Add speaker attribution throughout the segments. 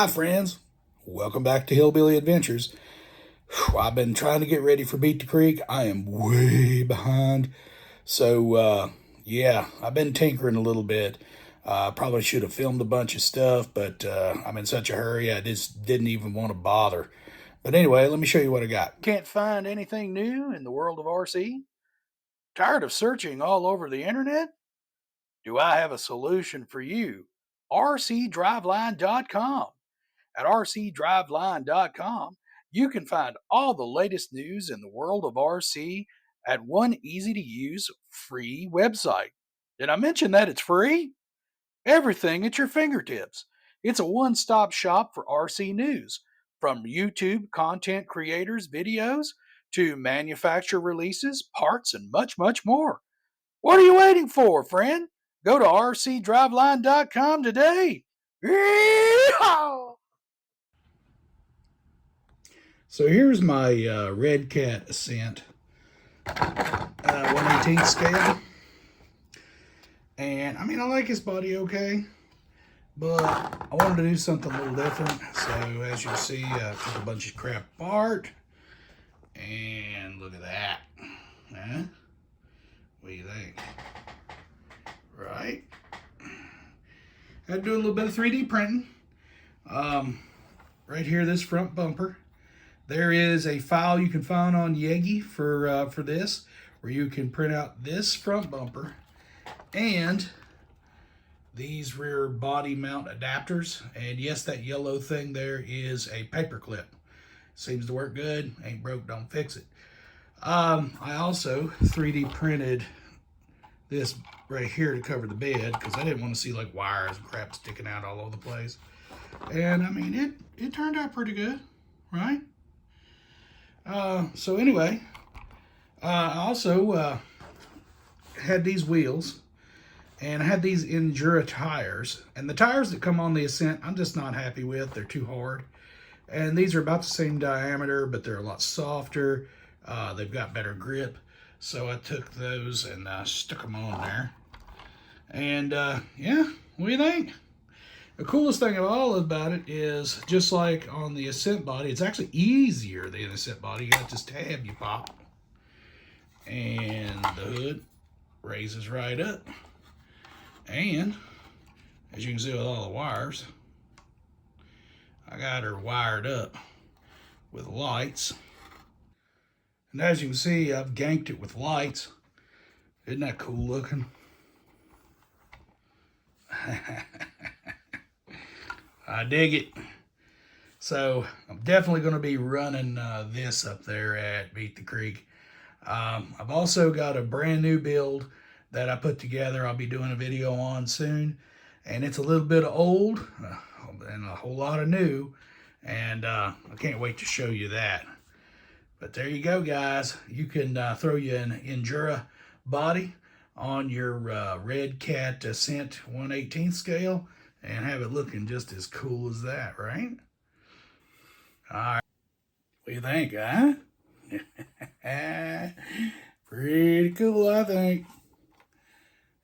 Speaker 1: Hi, friends. Welcome back to Hillbilly Adventures. I've been trying to get ready for Beat the Creek. I am way behind. So, I've been tinkering a little bit. Probably should have filmed a bunch of stuff, but I'm in such a hurry, I just didn't even want to bother. But anyway, let me show you what I got. Can't find anything new in the world of RC? Tired of searching all over the internet? Do I have a solution for you? RCDriveline.com. At rcdriveline.com, you can find all the latest news in the world of RC at one easy to use free website. Did I mention that it's free? Everything at your fingertips. It's a one stop shop for RC news, from YouTube content creators' videos to manufacturer releases, parts, and much, much more. What are you waiting for, friend? Go to rcdriveline.com today. Yeehaw! So here's my Redcat Accent 1/18 scale. And I mean, I like his body okay, but I wanted to do something a little different. So as you see, I took a bunch of crap apart. And look at that. Huh? What do you think? Right? I had to do a little bit of 3D printing. Right here, this front bumper. There is a file you can find on Yegi for this, where you can print out this front bumper and these rear body mount adapters. And yes, that yellow thing there is a paper clip. Seems to work good. Ain't broke, don't fix it. I also 3D printed this right here to cover the bed because I didn't want to see like wires and crap sticking out all over the place. And I mean, it turned out pretty good, right? So anyway, I also had these wheels, and I had these Injora tires. And the tires that come on the Accent, I'm just not happy with. They're too hard. And these are about the same diameter, but they're a lot softer. They've got better grip. So I took those and stuck them on there. And yeah, what do you think? The coolest thing of all about it is, just like on the Accent body, it's actually easier than the Accent body. You got this tab you pop, and the hood raises right up. And as you can see with all the wires, I got her wired up with lights. And as you can see, I've ganked it with lights. Isn't that cool looking? I dig it. So I'm definitely going to be running this up there at Beat the Creek. I've also got a brand new build that I put together. I'll be doing a video on soon. And it's a little bit old and a whole lot of new. And I can't wait to show you that. But there you go, guys. You can throw you an Injora body on your Redcat Accent 1/18 scale and have it looking just as cool as that, right? All right. What do you think, huh? Pretty cool, I think.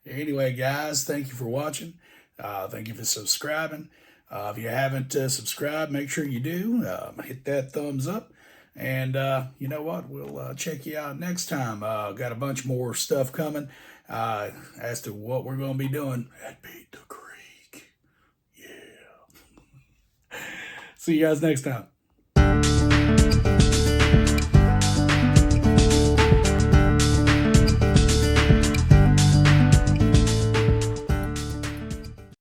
Speaker 1: Anyway, guys, thank you for watching. Thank you for subscribing. If you haven't subscribed, make sure you do. Hit that thumbs up. And you know what? We'll check you out next time. Got a bunch more stuff coming as to what we're going to be doing at Beat the Creek. Yeah. See you guys next time.